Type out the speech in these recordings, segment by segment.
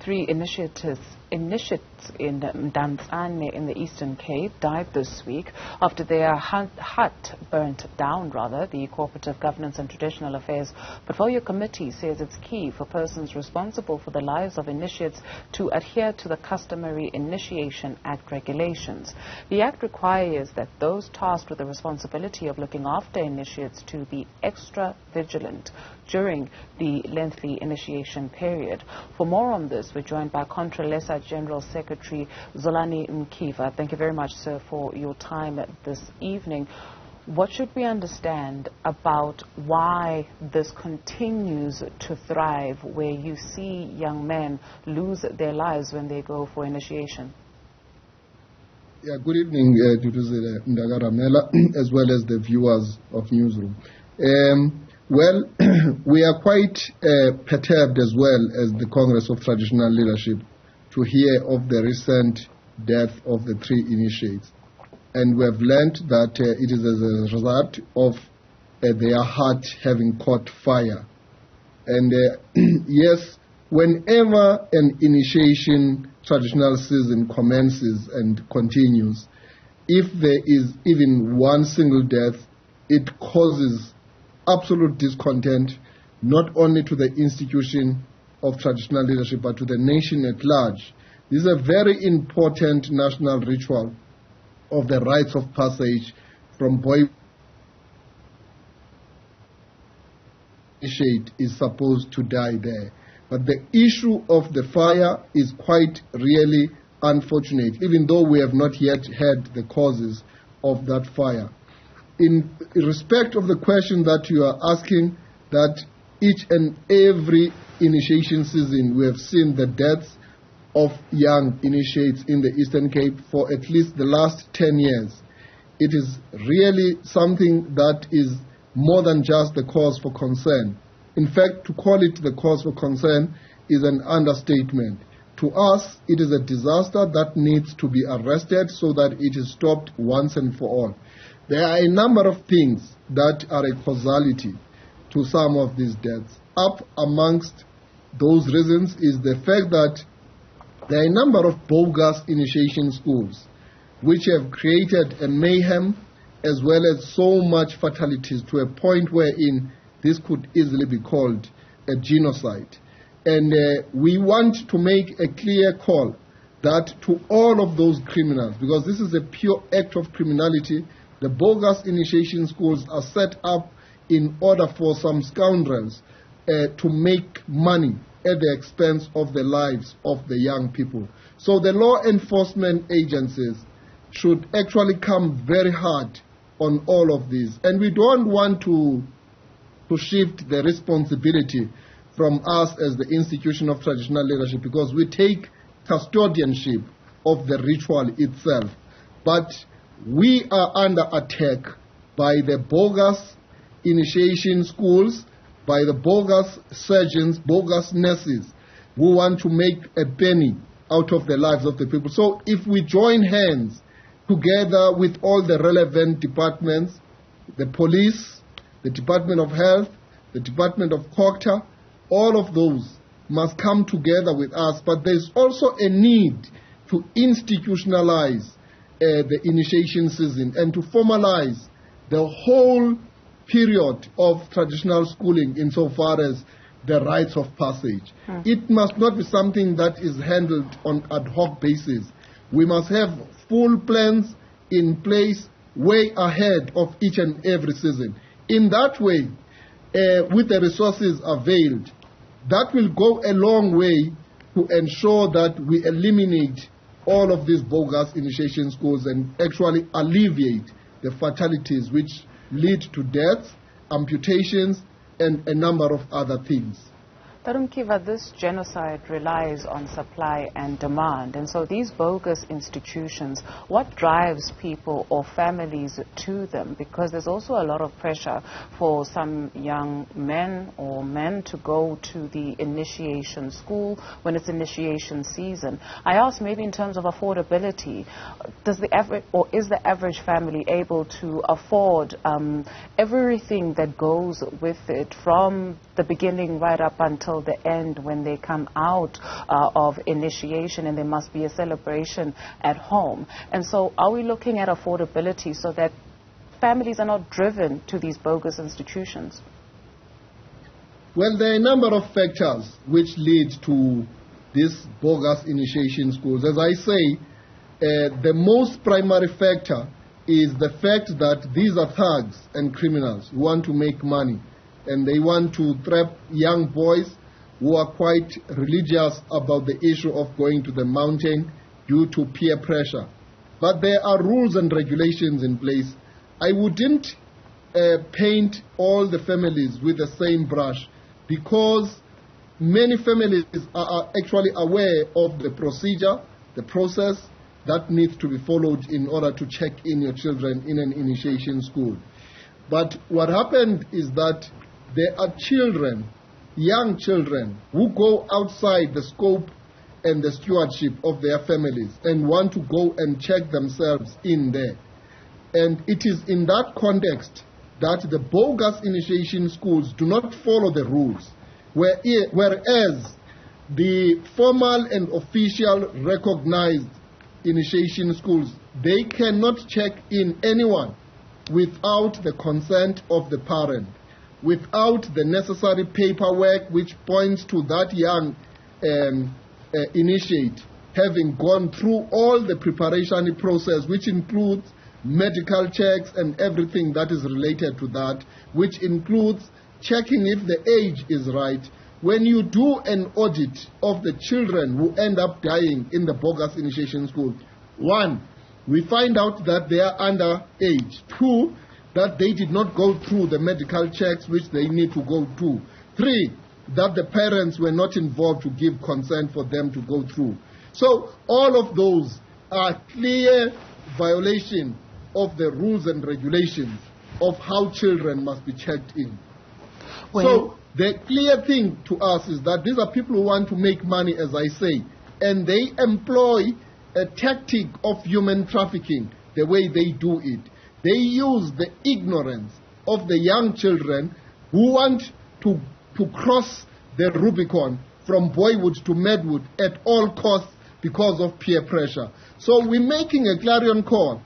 3 initiates in Mdantsane in the Eastern Cape died this week after their hut burnt down, rather. The Cooperative Governance and Traditional Affairs Portfolio Committee says it's key for persons responsible for the lives of initiates to adhere to the Customary Initiation Act regulations. The Act requires that those tasked with the responsibility of looking after initiates to be extra vigilant during the lengthy initiation period. For more on this, we're joined by Contralesa General Secretary Zolani Mvika. Thank you very much, sir, for your time this evening. What should we understand about why this continues to thrive, where you see young men lose their lives when they go for initiation? Yeah, good evening to Ndagaramela as well as the viewers of Newzroom. Well, we are quite perturbed as well as the Congress of Traditional Leadership to hear of the recent death of the 3 initiates. And we have learned that it is as a result of their hut having caught fire. And yes, whenever an initiation traditional season commences and continues, if there is even one single death, it causes absolute discontent, not only to the institution of traditional leadership, but to the nation at large. This is a very important national ritual of the rites of passage from boy initiate is supposed to die there. But the issue of the fire is quite really unfortunate, even though we have not yet had the causes of that fire. In respect of the question that you are asking, that each and every initiation season we have seen the deaths of young initiates in the Eastern Cape for at least the last 10 years. It is really something that is more than just the cause for concern. In fact, to call it the cause for concern is an understatement. To us, it is a disaster that needs to be arrested so that it is stopped once and for all. There are a number of things that are a causality to some of these deaths. Up amongst those reasons is the fact that there are a number of bogus initiation schools which have created a mayhem as well as so much fatalities to a point wherein this could easily be called a genocide. And we want to make a clear call that to all of those criminals, because this is a pure act of criminality. The bogus initiation schools are set up in order for some scoundrels to make money at the expense of the lives of the young people. So the law enforcement agencies should actually come very hard on all of these. And we don't want to shift the responsibility from us as the institution of traditional leadership, because we take custodianship of the ritual itself. But we are under attack by the bogus initiation schools, by the bogus surgeons, bogus nurses who want to make a penny out of the lives of the people. So if we join hands together with all the relevant departments, the police, the Department of Health, the Department of Cooperative, all of those must come together with us. But there's also a need to institutionalize the initiation season and to formalize the whole period of traditional schooling insofar as the rites of passage. It must not be something that is handled on ad hoc basis. We must have full plans in place way ahead of each and every season. In that way, with the resources availed, that will go a long way to ensure that we eliminate all of these bogus initiation schools and actually alleviate the fatalities which lead to deaths, amputations, and a number of other things. Mvika, this genocide relies on supply and demand, and so these bogus institutions, what drives people or families to them? Because there's also a lot of pressure for some young men or men to go to the initiation school when it's initiation season. I ask, maybe in terms of affordability, does the average or is the average family able to afford everything that goes with it, from the beginning right up until until the end when they come out of initiation, and there must be a celebration at home. And so are we looking at affordability so that families are not driven to these bogus institutions? Well, there are a number of factors which lead to these bogus initiation schools. As I say, the most primary factor is the fact that these are thugs and criminals who want to make money, and they want to trap young boys who are quite religious about the issue of going to the mountain due to peer pressure. But there are rules and regulations in place. I wouldn't paint all the families with the same brush, because many families are actually aware of the procedure, the process that needs to be followed in order to check in your children in an initiation school. But what happened is that there are children, young children, who go outside the scope and the stewardship of their families and want to go and check themselves in there. And it is in that context that the bogus initiation schools do not follow the rules, whereas the formal and official recognized initiation schools, they cannot check in anyone without the consent of the parent, without the necessary paperwork which points to that young initiate having gone through all the preparation process, which includes medical checks and everything that is related to that, which includes checking if the age is right. When you do an audit of the children who end up dying in the bogus initiation school, 1, we find out that they are under age. 2, that they did not go through the medical checks which they need to go through. 3, that the parents were not involved to give consent for them to go through. So all of those are clear violation of the rules and regulations of how children must be checked in. So the clear thing to us is that these are people who want to make money, as I say, and they employ a tactic of human trafficking the way they do it. They use the ignorance of the young children who want to cross the Rubicon from boyhood to manhood at all costs because of peer pressure. So we're making a clarion call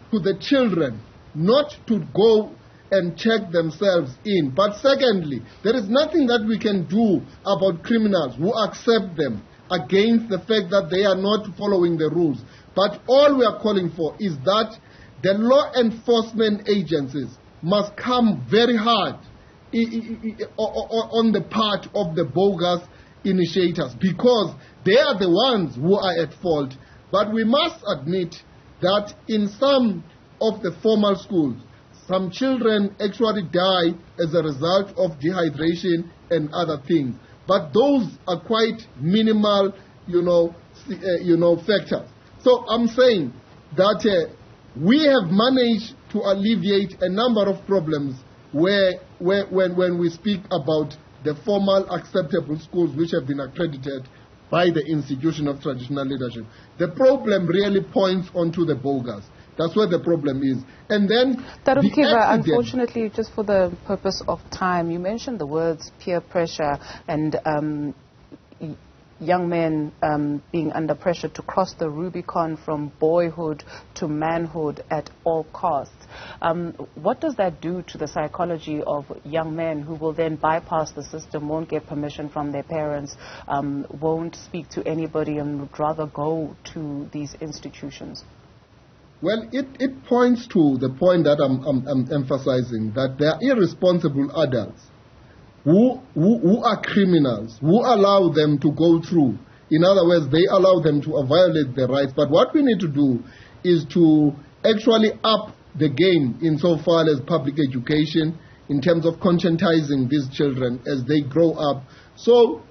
to the children not to go and check themselves in. But secondly, there is nothing that we can do about criminals who accept them against the fact that they are not following the rules. But all we are calling for is that the law enforcement agencies must come very hard on the part of the bogus initiators, because they are the ones who are at fault. But we must admit that in some of the formal schools, some children actually die as a result of dehydration and other things. But those are quite minimal, factors. So I'm saying that we have managed to alleviate a number of problems when we speak about the formal acceptable schools which have been accredited by the Institution of Traditional Leadership. The problem really points onto the bogus. That's where the problem is. And then unfortunately, just for the purpose of time, you mentioned the words peer pressure and young men being under pressure to cross the Rubicon from boyhood to manhood at all costs. What does that do to the psychology of young men who will then bypass the system, won't get permission from their parents, won't speak to anybody, and would rather go to these institutions? Well, it points to the point that I'm emphasizing, that they are irresponsible adults who are criminals, who allow them to go through. In other words, they allow them to violate their rights. But what we need to do is to actually up the game insofar as public education, in terms of conscientizing these children as they grow up. So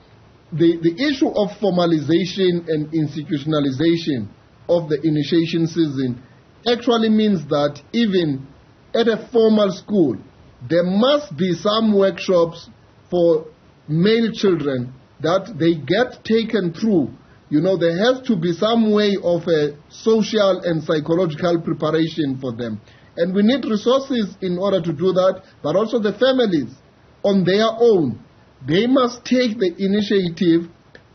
the issue of formalization and institutionalization of the initiation season actually means that even at a formal school, there must be some workshops for male children that they get taken through. There has to be some way of a social and psychological preparation for them. And we need resources in order to do that, but also the families on their own they must take the initiative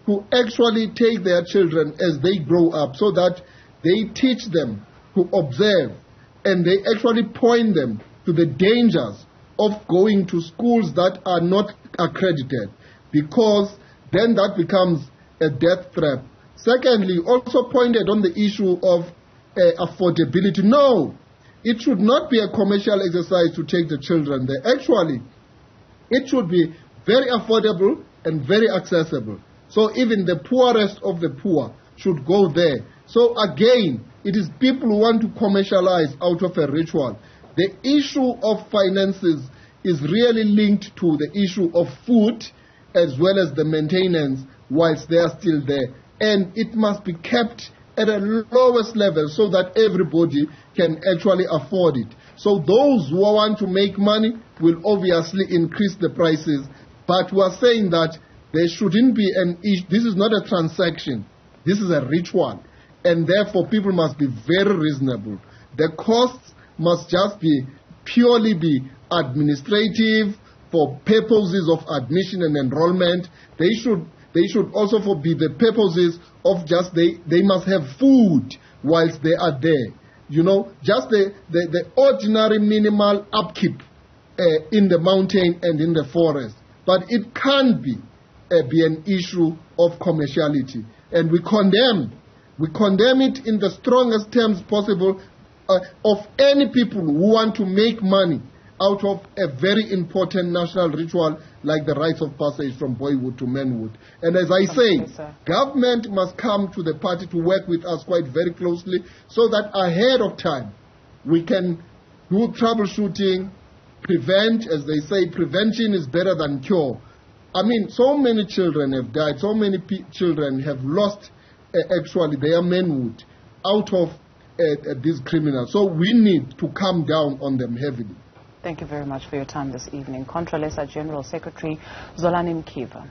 to actually take their children as they grow up, so that they teach them to observe and they actually point them to the dangers of going to schools that are not accredited, because then that becomes a death trap. Secondly, also pointed on the issue of affordability. No, it should not be a commercial exercise to take the children there. Actually, it should be very affordable and very accessible. So even the poorest of the poor should go there. So again, it is people who want to commercialize out of a ritual. The issue of finances is really linked to the issue of food as well as the maintenance whilst they are still there. And it must be kept at a lowest level so that everybody can actually afford it. So those who want to make money will obviously increase the prices, but we are saying that there shouldn't be an issue. This is not a transaction. This is a ritual. And therefore, people must be very reasonable. The costs must just be purely be administrative for purposes of admission and enrollment. They should also be the purposes of just they must have food whilst they are there. You know, just the ordinary minimal upkeep in the mountain and in the forest. But it can't be an issue of commerciality. And we condemn it in the strongest terms possible of any people who want to make money out of a very important national ritual like the rites of passage from boyhood to manhood. And as I say, government must come to the party to work with us quite very closely so that ahead of time we can do troubleshooting, prevent, as they say, prevention is better than cure. I mean, so many children have died, so many children have lost actually their manhood out of these criminals. So we need to come down on them heavily. Thank you very much for your time this evening. Contralesa General Secretary Zolani Mvika.